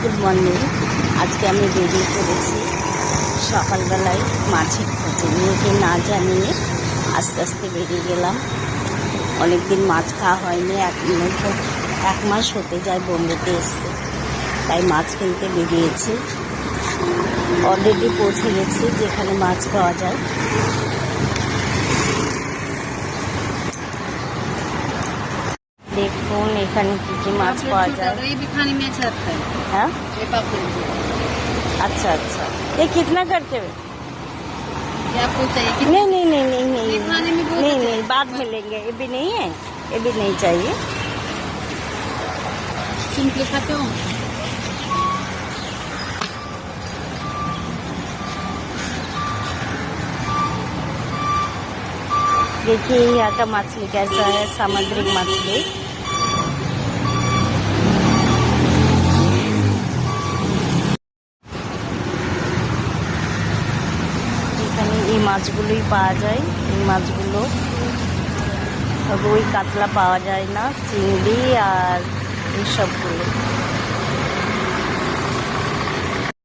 Good morning. আজকে আমি বেরিয়ে পড়েছি সকালবেলায় মাছের খোঁজে। মেয়েকে না জানিয়ে আস্তে আস্তে বেরিয়ে গেলাম। অনেক দিন মাছ খাওয়া হয়নি, এক মাস হতে যায় বোম্বেতে এসছে, তাই মাছ কিনতে বেরিয়েছি। অলরেডি পৌঁছে গেছি যেখানে মাছ পাওয়া যায়। দেখুন এখানে কি কি মাছ পাওয়া যায়। हाँ अच्छा अच्छा, ये कितना करते हुए? नहीं नहीं नहीं नहीं नहीं नहीं नहीं, बाद में लेंगे। ये भी नहीं है, ये भी नहीं चाहिए। देखिए यहाँ का मछली कैसा है, सामुद्रिक मछली। এখানে এই মাছগুলোই পাওয়া যায়। এই মাছগুলো রুই কাতলা পাওয়া যায় না, চিংড়ি আর এইসবগুলো।